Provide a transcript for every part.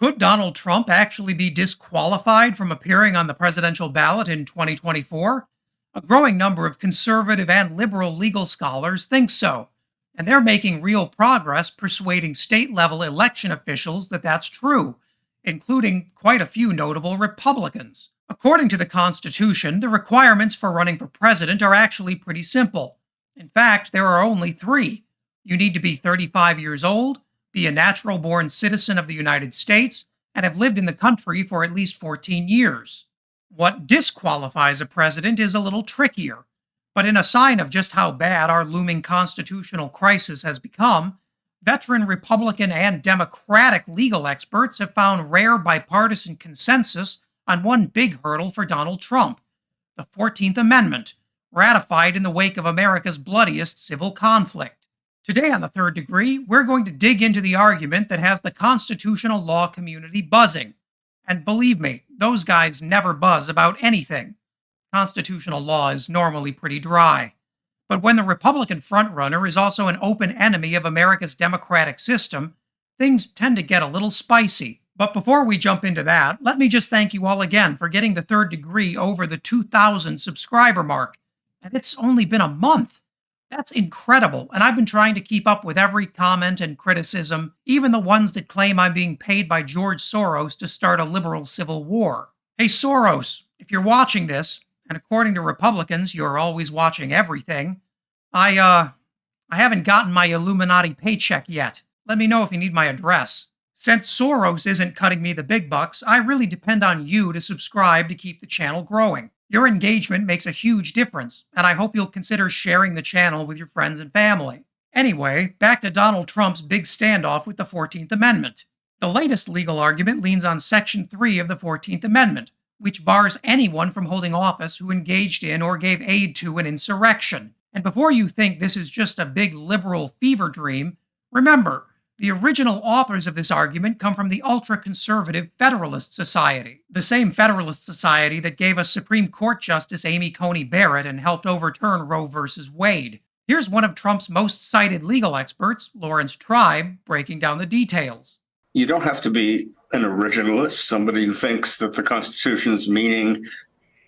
Could Donald Trump actually be disqualified from appearing on the presidential ballot in 2024? A growing number of conservative and liberal legal scholars think so, and they're making real progress persuading state level election officials that that's true, including quite a few notable Republicans. According to the Constitution, the requirements for running for president are actually pretty simple. In fact, there are only three. You need to be 35 years old, be a natural born citizen of the United States, and have lived in the country for at least 14 years. What disqualifies a president is a little trickier, but in a sign of just how bad our looming constitutional crisis has become, veteran Republican and Democratic legal experts have found rare bipartisan consensus on one big hurdle for Donald Trump: the 14th Amendment, ratified in the wake of America's bloodiest civil conflict. Today on The Third Degree, we're going to dig into the argument that has the constitutional law community buzzing. And believe me, those guys never buzz about anything. Constitutional law is normally pretty dry. But when the Republican frontrunner is also an open enemy of America's democratic system, things tend to get a little spicy. But before we jump into that, let me just thank you all again for getting The Third Degree over the 2,000 subscriber mark. And it's only been a month. That's incredible, and I've been trying to keep up with every comment and criticism, even the ones that claim I'm being paid by George Soros to start a liberal civil war. Hey Soros, if you're watching this, and according to Republicans, you're always watching everything, I haven't gotten my Illuminati paycheck yet. Let me know if you need my address. Since Soros isn't cutting me the big bucks, I really depend on you to subscribe to keep the channel growing. Your engagement makes a huge difference, and I hope you'll consider sharing the channel with your friends and family. Anyway, back to Donald Trump's big standoff with the 14th Amendment. The latest legal argument leans on Section 3 of the 14th Amendment, which bars anyone from holding office who engaged in or gave aid to an insurrection. And before you think this is just a big liberal fever dream, remember, the original authors of this argument come from the ultra-conservative Federalist Society, the same Federalist Society that gave us Supreme Court Justice Amy Coney Barrett and helped overturn Roe v. Wade. Here's one of Trump's most cited legal experts, Lawrence Tribe, breaking down the details. You don't have to be an originalist, somebody who thinks that the Constitution's meaning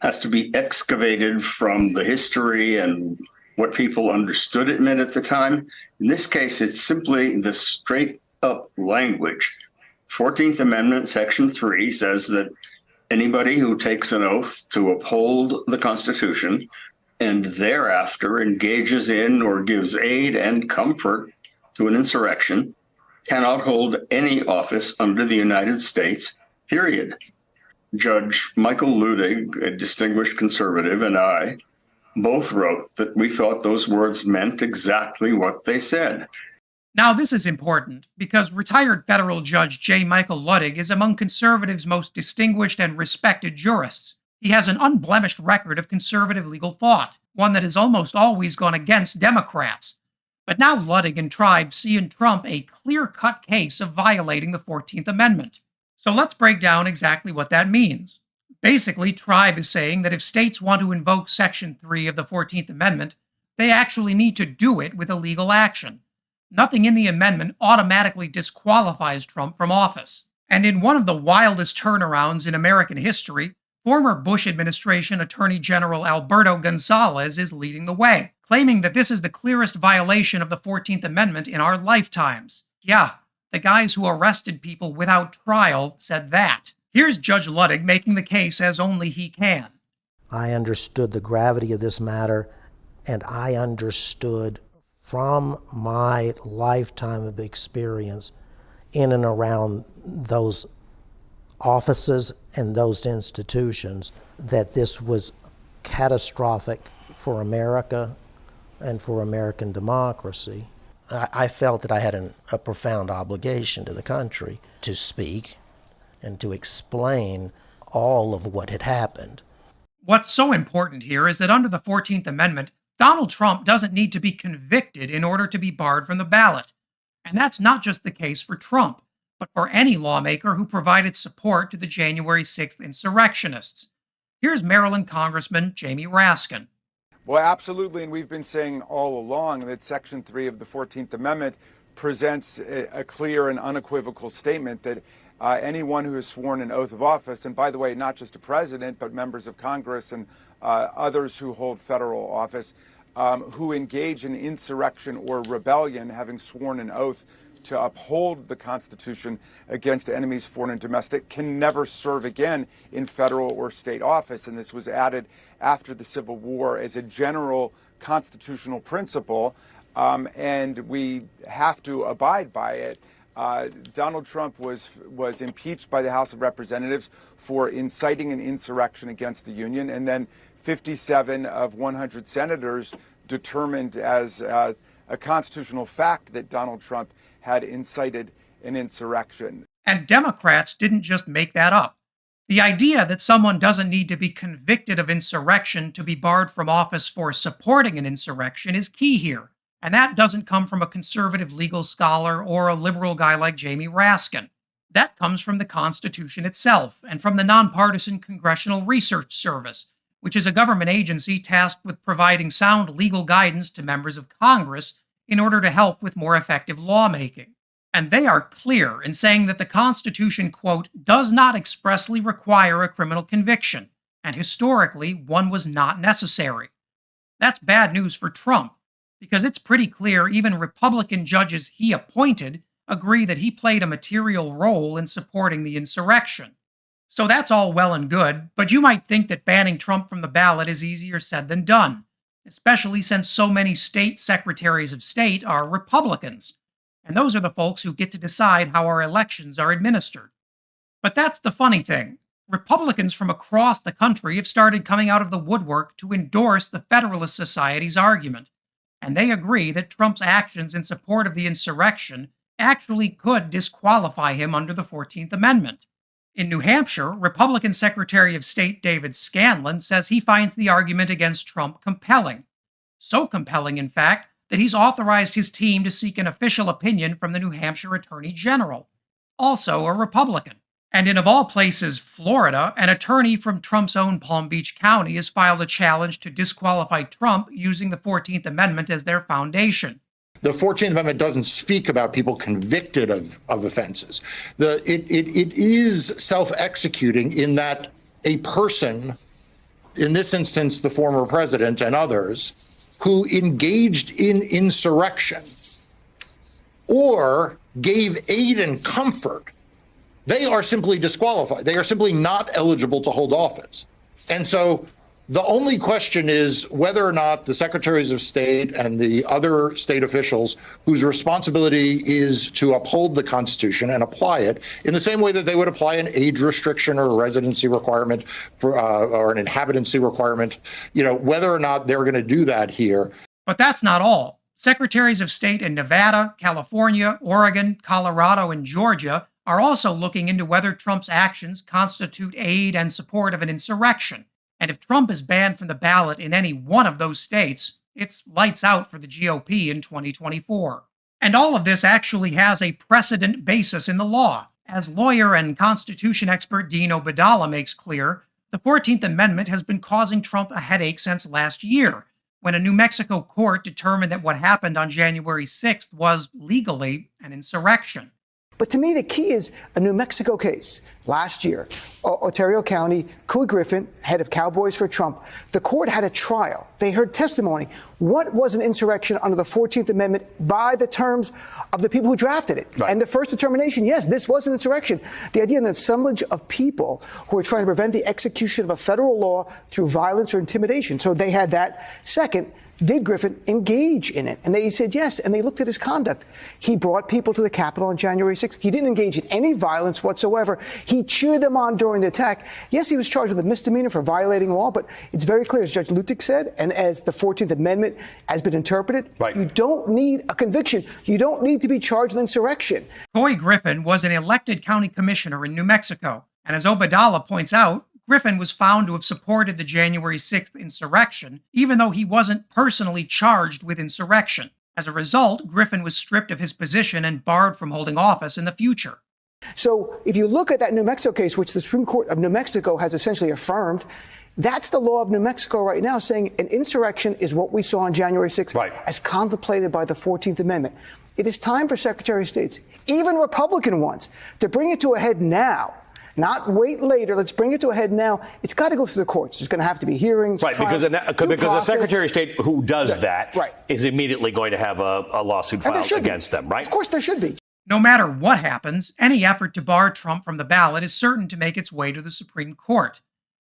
has to be excavated from the history and what people understood it meant at the time. In this case, it's simply the straight up language. 14th Amendment, Section 3 says that anybody who takes an oath to uphold the Constitution and thereafter engages in or gives aid and comfort to an insurrection cannot hold any office under the United States, period. Judge Michael Ludig, a distinguished conservative, and I both wrote that we thought those words meant exactly what they said. Now, this is important because retired federal judge J. Michael Ludig is among conservatives' most distinguished and respected jurists. He has an unblemished record of conservative legal thought, one that has almost always gone against Democrats. But now Ludig and Tribe see in Trump a clear-cut case of violating the 14th Amendment. So let's break down exactly what that means. Basically, Tribe is saying that if states want to invoke Section 3 of the 14th Amendment, they actually need to do it with a legal action. Nothing in the amendment automatically disqualifies Trump from office. And in one of the wildest turnarounds in American history, former Bush administration Attorney General Alberto Gonzalez is leading the way, claiming that this is the clearest violation of the 14th Amendment in our lifetimes. Yeah, the guys who arrested people without trial said that. Here's Judge Ludig making the case as only he can. I understood the gravity of this matter, and I understood from my lifetime of experience in and around those offices and those institutions that this was catastrophic for America and for American democracy. I felt that I had a profound obligation to the country to speak and to explain all of what had happened. What's so important here is that under the 14th Amendment, Donald Trump doesn't need to be convicted in order to be barred from the ballot. And that's not just the case for Trump, but for any lawmaker who provided support to the January 6th insurrectionists. Here's Maryland Congressman Jamie Raskin. Well, absolutely, and we've been saying all along that Section 3 of the 14th Amendment presents a clear and unequivocal statement that anyone who has sworn an oath of office, and by the way, not just a president, but members of Congress and others who hold federal office, who engage in insurrection or rebellion, having sworn an oath to uphold the Constitution against enemies, foreign and domestic, can never serve again in federal or state office. And this was added after the Civil War as a general constitutional principle, and we have to abide by it. Donald Trump was impeached by the House of Representatives for inciting an insurrection against the Union, and then 57 of 100 senators determined as a constitutional fact that Donald Trump had incited an insurrection. And Democrats didn't just make that up. The idea that someone doesn't need to be convicted of insurrection to be barred from office for supporting an insurrection is key here. And that doesn't come from a conservative legal scholar or a liberal guy like Jamie Raskin. That comes from the Constitution itself and from the Nonpartisan Congressional Research Service, which is a government agency tasked with providing sound legal guidance to members of Congress in order to help with more effective lawmaking. And they are clear in saying that the Constitution, quote, does not expressly require a criminal conviction, and historically, one was not necessary. That's bad news for Trump, because it's pretty clear even Republican judges he appointed agree that he played a material role in supporting the insurrection. So that's all well and good, but you might think that banning Trump from the ballot is easier said than done, especially since so many state secretaries of state are Republicans, and those are the folks who get to decide how our elections are administered. But that's the funny thing. Republicans from across the country have started coming out of the woodwork to endorse the Federalist Society's argument, and they agree that Trump's actions in support of the insurrection actually could disqualify him under the 14th Amendment. In New Hampshire, Republican Secretary of State David Scanlon says he finds the argument against Trump compelling. So compelling, in fact, that he's authorized his team to seek an official opinion from the New Hampshire Attorney General, also a Republican. And in, of all places, Florida, an attorney from Trump's own Palm Beach County has filed a challenge to disqualify Trump using the 14th Amendment as their foundation. The 14th Amendment doesn't speak about people convicted of offenses. It is self-executing in that a person, in this instance, the former president and others, who engaged in insurrection or gave aid and comfort, they are simply disqualified. They are simply not eligible to hold office. And so the only question is whether or not the secretaries of state and the other state officials whose responsibility is to uphold the Constitution and apply it in the same way that they would apply an age restriction or a residency requirement for, or an inhabitancy requirement, whether or not they're going to do that here. But that's not all. Secretaries of state in Nevada, California, Oregon, Colorado, and Georgia are also looking into whether Trump's actions constitute aid and support of an insurrection. And if Trump is banned from the ballot in any one of those states, it's lights out for the GOP in 2024. And all of this actually has a precedent basis in the law. As lawyer and Constitution expert Dean Obeidallah makes clear, the 14th Amendment has been causing Trump a headache since last year, when a New Mexico court determined that what happened on January 6th was legally an insurrection. But to me, the key is a New Mexico case. Last year, Ontario County, Couy Griffin, head of Cowboys for Trump, the court had a trial. They heard testimony. What was an insurrection under the 14th Amendment by the terms of the people who drafted it? Right. And the first determination, yes, this was an insurrection. The idea that assemblage of people who are trying to prevent the execution of a federal law through violence or intimidation. So they had that. Second, did Griffin engage in it? And they said yes, and they looked at his conduct. He brought people to the Capitol on January 6th. He didn't engage in any violence whatsoever. He cheered them on during the attack. Yes, he was charged with a misdemeanor for violating law, but it's very clear, as Judge Lutic said, and as the 14th Amendment has been interpreted, right. You don't need a conviction. You don't need to be charged with insurrection. Couy Griffin was an elected county commissioner in New Mexico, and as Obeidallah points out, Griffin was found to have supported the January 6th insurrection, even though he wasn't personally charged with insurrection. As a result, Griffin was stripped of his position and barred from holding office in the future. So if you look at that New Mexico case, which the Supreme Court of New Mexico has essentially affirmed, that's the law of New Mexico right now, saying an insurrection is what we saw on January 6th, right, as contemplated by the 14th Amendment. It is time for Secretary of States, even Republican ones, to bring it to a head now. Not wait later. Let's bring it to a head now. It's got to go through the courts. There's going to have to be hearings. Right, trials, because the Secretary of State who does that right. is immediately going to have a lawsuit filed against them, right? Of course there should be. No matter what happens, any effort to bar Trump from the ballot is certain to make its way to the Supreme Court,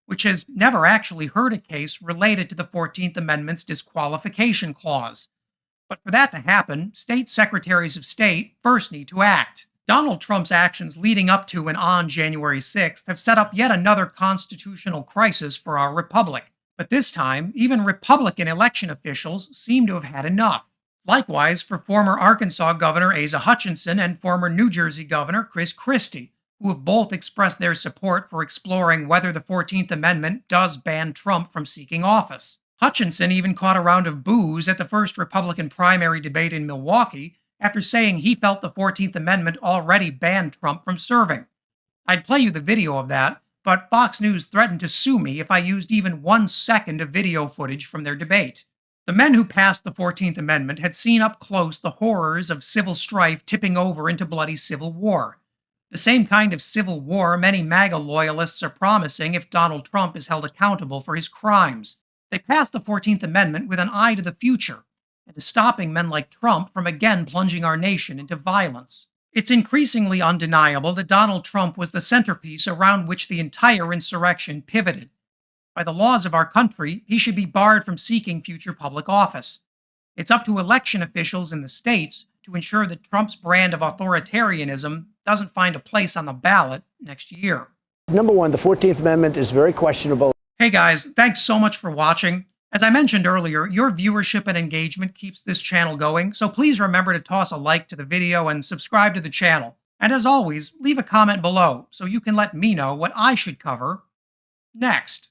which has never actually heard a case related to the 14th Amendment's Disqualification Clause. But for that to happen, state secretaries of state first need to act. Donald Trump's actions leading up to and on January 6th have set up yet another constitutional crisis for our republic. But this time, even Republican election officials seem to have had enough. Likewise for former Arkansas Governor Asa Hutchinson and former New Jersey Governor Chris Christie, who have both expressed their support for exploring whether the 14th Amendment does ban Trump from seeking office. Hutchinson even caught a round of boos at the first Republican primary debate in Milwaukee after saying he felt the 14th Amendment already banned Trump from serving. I'd play you the video of that, but Fox News threatened to sue me if I used even 1 second of video footage from their debate. The men who passed the 14th Amendment had seen up close the horrors of civil strife tipping over into bloody civil war. The same kind of civil war many MAGA loyalists are promising if Donald Trump is held accountable for his crimes. They passed the 14th Amendment with an eye to the future, and to stopping men like Trump from again plunging our nation into violence. It's increasingly undeniable that Donald Trump was the centerpiece around which the entire insurrection pivoted. By the laws of our country, he should be barred from seeking future public office. It's up to election officials in the states to ensure that Trump's brand of authoritarianism doesn't find a place on the ballot next year. Number one, the 14th Amendment is very questionable. Hey guys, thanks so much for watching. As I mentioned earlier, your viewership and engagement keeps this channel going, so please remember to toss a like to the video and subscribe to the channel. And as always, leave a comment below so you can let me know what I should cover next.